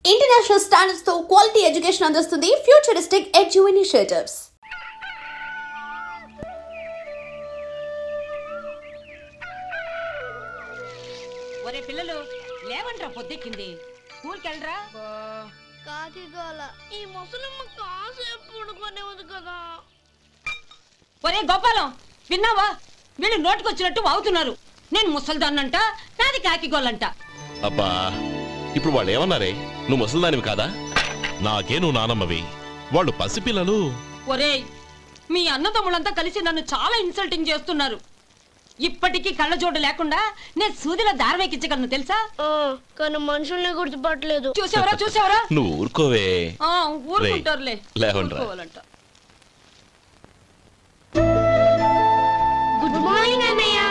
International standards తో quality education అందిస్తుంది futuristic edu initiatives. ఒరే పిల్లలు లేవంట్రా, పొద్దెక్కింది. స్కూల్కి వెళ్ళరా. కాకిగోల ఈ ముసలమ్మ కాసేపు పడుకోనేవద్దు కదా. ఒరే గోపాలం, విన్నావా? వీళ్ళు నోటికొచ్చినట్టు వాగుతున్నారు. నేను ముసల్దాన్నంట, నాది కాకిగోలంట. అబ్బా, ఇప్పుడు వాళ్ళు ఏమన్నారే? నువ్వు ముసల్దానివి కాదా? నాకే నువ్వు నానమ్మవి, వాళ్ళు పసిపిల్లలు. ఒరే, మీ అన్నదమ్ములంతా కలిసి నన్ను చాలా ఇన్సల్టింగ్ చేస్తున్నారు. ఇప్పటికీ కళ్ళజోడు లేకుండా నేను సూదిలో దారం ఎక్కించగలను తెలుసా? కానీ మనుషుల్ని గుర్తుపట్టలేదు. చూసావరా చూసావరా? నువ్వు ఊరుకోవే. ఊరుకుంటారులే. లేవండ్రా. గుడ్ మార్నింగ్ అన్నయ్య.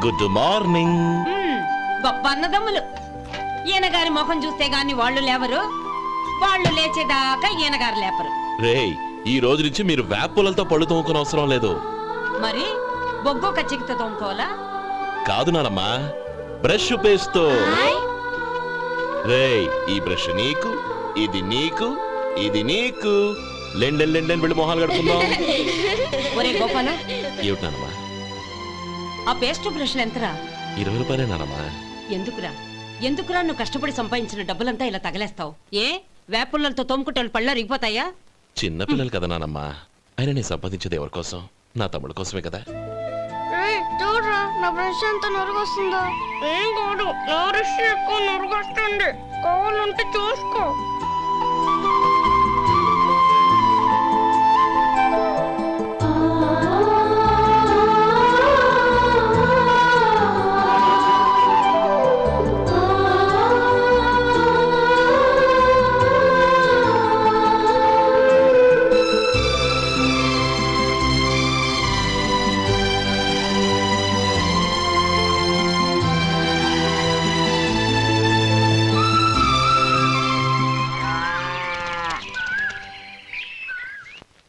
Good morning. గొప్ప అన్నదమ్ములు. ఈయనగారి ముఖం చూస్తే గాని వాళ్ళు లేవరు, వాళ్ళు లేచేదాకా ఈయనగారు లేపరు. రేయ్, ఈ రోజు నుంచి మీరు వేపులతో పళ్ళు తోముకునే అవసరం లేదు. మరి బొగ్గు కచ్చికితో తోముకోవాలా? కాదు నానమ్మా, బ్రష్ పేస్తో. రేయ్, ఈ బ్రష్ నీకు, ఇది నీకు, ఇది నీకు. లెండెన్ లెండెన్ వెళ్ళి మొహాలు కడుకుందాం. ఒరే గోపాల, ఏమిటి నానమ్మా? ఆ పేస్ట్ బ్రష్లు ఎంతరా? 20 రూపాయలే నానమ్మా. ఎందుకురా ఎందుకురా నువ్వు కష్టపడి సంపాదించిన డబ్బులంతా ఇలా తగలేస్తావు? ఏ వేపుల్లలతో తోముకుంటే పళ్ళ రిగిపోతాయా? చిన్న పిల్లలు కదా నానమ్మా. అయినా నేను సంపాదించేది ఎవరి కోసం? నా తమ్ముడు కోసమే కదా. చూడరా, నా బ్రష్ ఎంత నొరుగొస్తుందో. ఏం కాదు, నా బ్రష్ ఎక్కువ నొరుగొస్తుంది. కావాలంటే చూసుకో.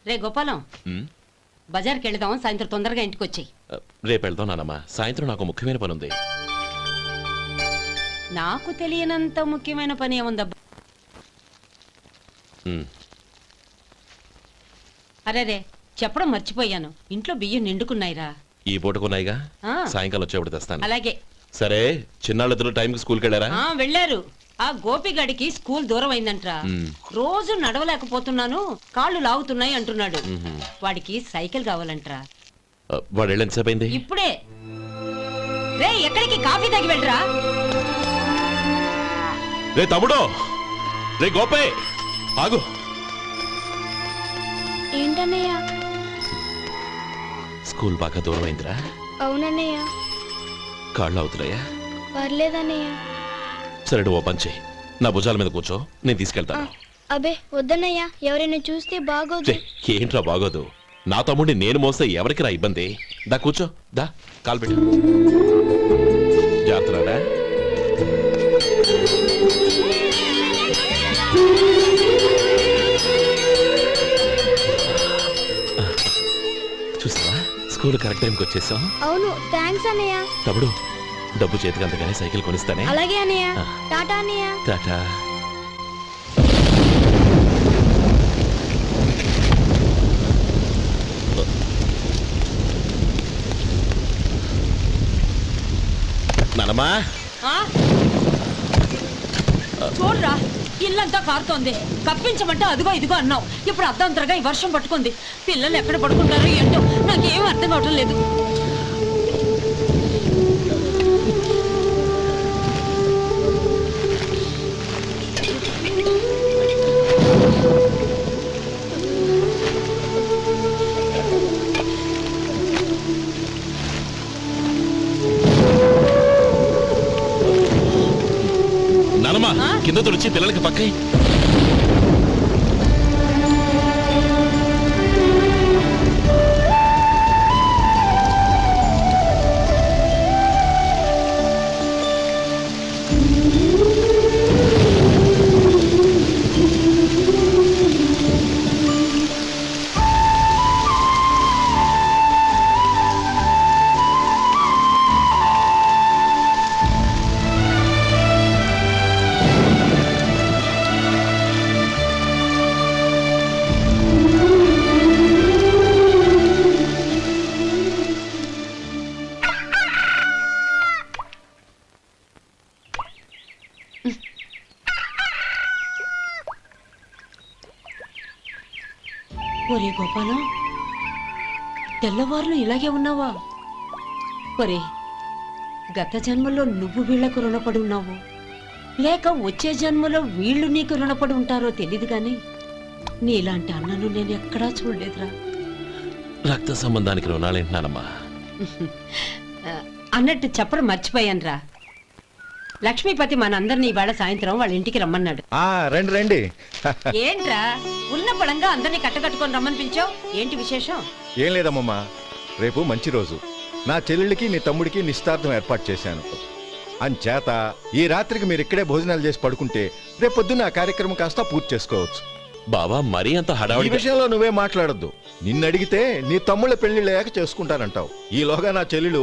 రే గోపాలం, బజార్కి వెళదాం. సాయంత్రం తొందరగా ఇంటికి వచ్చాయి. రేపు వెళ్దాం నానమ్మా. సాయంత్రం నాకు ముఖ్యమైన పని ఉంది. నాకు తెలియనంత ముఖ్యమైన పని ఏముందబ్బా? అరే చెప్పడం మర్చిపోయాను, ఇంట్లో బియ్యం నిండుకున్నాయిరా. ఈ పూటకున్నాయిగా, ఆ. సాయంకాలం వచ్చేప్పుడు తెస్తాను. అలాగే. సరే, చిన్నాళ్ళిద్దరు టైంకి స్కూల్కి వెళ్ళారా? వెళ్ళారు. ఆ గోపిగాడికి స్కూల్ దూరం అయిందంట్రా. రోజు నడవలేకపోతున్నాను, కాళ్ళు లాగుతున్నాయి అంటున్నాడు. వాడికి సైకిల్ కావాలంట్రా. వాడు వెళ్ళి ఎంతసేపు అయింది? ఇప్పుడే. రే, ఎక్కడికి? కాఫీ తాగి వెళ్ళరా. రే తమ్ముడు, రే గోపే, ఆగు. ఏంటన్నయ్య? స్కూల్ బాగా దూరం అయిందిరా. అవునన్నయ్య. కాళ్ళు అవుతున్నాయా? పర్లేదన్నయ్య. సరే, ఓ పని చెయ్యి, నా భుజాల మీద కూర్చో, నేను తీసుకెళ్తాను. అబే వద్దన్నయ్య, ఎవరైనా చూస్తే బాగోదు. ఏంట్రా బాగోదు? నా తమ్ముడిని నేను మోస్తే ఎవరికి రా ఇబ్బంది? దా కూర్చో, దా, కాలు పెట్టు. జాగ్రత్తరా. చూసావా, స్కూల్ కరెక్ట్ టైంకి వచ్చేసాం. అవును, థ్యాంక్స్ అన్నయ్య. తమ్ముడు, డబ్బు చేతికి అంతగానే సైకిల్ కొనిస్తానే. అలాగే అన్నయ్య. టాటా అన్నయ్య. టాటా. నానమ్మా, చూడరా, ఇల్లంతా కారుతోంది. కప్పించమంటే అదిగో ఇదిగో అన్నావు, ఇప్పుడు అర్ధంతరగా ఈ వర్షం పట్టుకుంది. పిల్లలు ఎక్కడ పడుకుంటారో ఏంటో నాకేం అర్థం కావటం లేదు. నానమ్మా, కింద తుడిచి పిల్లలకి పక్కై. ఒరే గోపాలం, తెల్లవారులు ఇలాగే ఉన్నావా? ఒరే, గత జన్మలో నువ్వు వీళ్లకు రుణపడి ఉన్నావు, లేక వచ్చే జన్మలో వీళ్ళు నీకు రుణపడి ఉంటారో తెలీదు గాని నీలాంటి అన్నను నేను ఎక్కడా చూడలేదురా. రక్త సంబంధానికి రుణాలేంటున్నానమ్మా. అన్నట్టు చెప్పడం మర్చిపోయానురా. లక్ష్మీపతి మనందరినీ ఇవాళ సాయంత్రం వాళ్ళ ఇంటికి రమ్మన్నాడు. రండి రండి. ఏంట్రా ఉన్న బలంగా అందరినీ కట్టకట్టుకొని రమ్మనిపించావు? ఏంటి విశేషం? ఏం లేదమ్మమ్మా, రేపు మంచి రోజు. నా చెల్లెళ్ళకి నీ తమ్ముడికి నిశ్చితార్థం ఏర్పాటు చేశాను. అంచేత ఈ రాత్రికి మీరు ఇక్కడే భోజనాలు చేసి పడుకుంటే రేపు పొద్దున్న ఆ కార్యక్రమం కాస్త పూర్తి చేసుకోవచ్చు. బావా, మరీ అంత ఈ హడావిడి విషయంలో నువ్వే మాట్లాడొద్దు. నిన్ను అడిగితే నీ తమ్ముళ్ళ పెళ్లిళ్ళయ్యాక చేసుకుంటానంటావు. ఈలోగా నా చెల్లెలు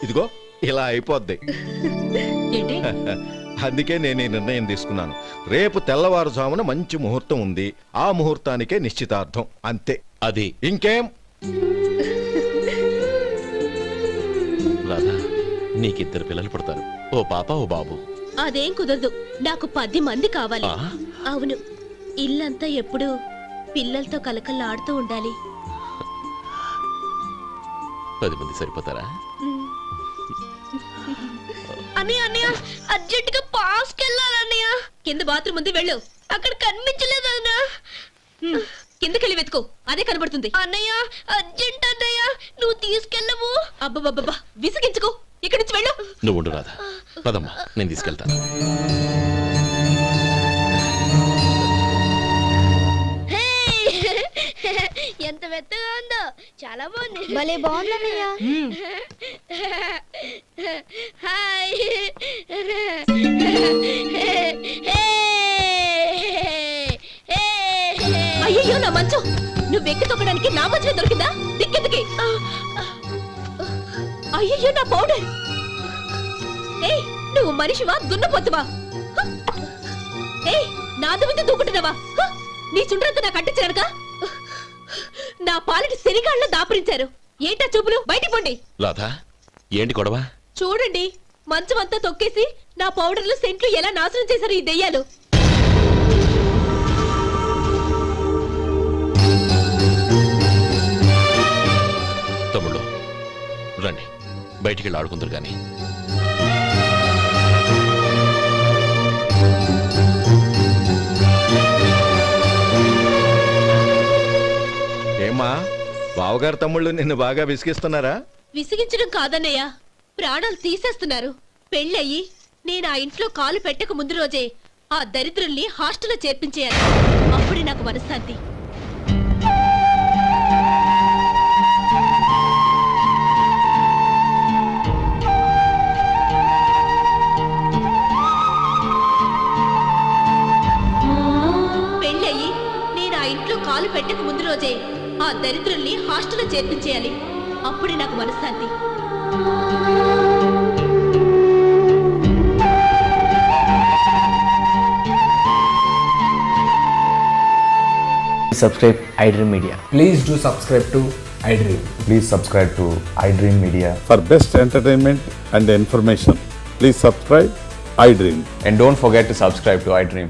ఇదిగో ఇలా అయిపోద్ది. ఏంటి? అందుకే నేను ఈ నిర్ణయం తీసుకున్నాను. రేపు తెల్లవారుజామున మంచి ముహూర్తం ఉంది. ఆ ముహూర్తానికే నిశ్చితార్థం, అంతే. అది ఇంకేం? రాధా, నీకిద్దరు పిల్లలు పుడతారు, ఓ పాప ఓ బాబు. అదేం కుదరదు, నాకు 10 మంది కావాలి. ఆ? అవును, ఇల్లంతా ఎప్పుడు పిల్లలతో కలకల్లాడుతూ ఉండాలి. 10 మంది సరిపోతారా? అన్నయ్య అన్నయ్య, అర్జెంటుగా పాస్కి వెళ్ళాలన్నయ్య. కింద బాత్రూమ్ ఉంది, వెళ్ళు. అక్కడ కనిపించలేదు అన్న. కిందకెళ్ళి వెతుకో, అదే కనబడుతుంది. అన్నయ్య అర్జెంట్ అన్నయ్య, నువ్వు తీసుకెళ్ళవు. అబ్బబ్బబ్బా, విసిగించుకో, ఇక్కడి నుంచి వెళ్ళు. నువ్వు ఉండు రాధా, పదమ్మా, నేను తీసుకెళ్తాను. ఎంత మెత్తగా ఉందో, చాలా బాగుంది. భలే బాగుంది అన్నయ్య. హాయ్. అయ్యో, నా మంచం నువ్వు ఎక్కి తొక్కడానికి నా మంచమే దొరికిందా? దిక్కెందుకి? అయ్యో, నా పౌడర్. ఏయ్, నువ్వు మనిషివా దున్నపోతువా? ఏయ్, నాదు మీద దూకుంటున్నావా? నీ చుండ్రంతా నాకు అంటించారక. నా పాలిటి శనిగాళ్ళ దాపరించారు. ఏంటా చూపులు? బయటికి పోండి. రాధా, ఏంటి గొడవ? చూడండి, మంచం అంతా తొక్కేసి నా పౌడర్లు సెంట్లు ఎలా నాశనం చేశారు ఈ దెయ్యాలు. తమ్ముళ్ళు రండి, బయటికి వెళ్ళి ఆడుకుందరు గాని. ఏమ్మా, బావగారు తమ్ముళ్ళు నిన్ను బాగా విసిగిస్తున్నారా? విసిగించడం కాదన్నయ్య, ప్రాణాలు తీసేస్తున్నారు. పెళ్ళయి నేను ఆ ఇంట్లో కాలు పెట్టక ముందు రోజే ఆ దరిద్రుల్ని హాస్టల్లో చేర్పించేయాలి. అప్పుడే నాకు మనశ్శాంతి. పెళ్ళయి నేను ఆ ఇంట్లో కాలు పెట్టక ముందు రోజే ఆ దరిద్రుల్ని హాస్టల్లో చేర్పించేయాలి. అప్పుడే నాకు మనశ్శాంతి. Subscribe iDream Media. Please do subscribe to iDream. Please subscribe to iDream Media. For best entertainment and information, please subscribe iDream. And don't forget to subscribe to iDream.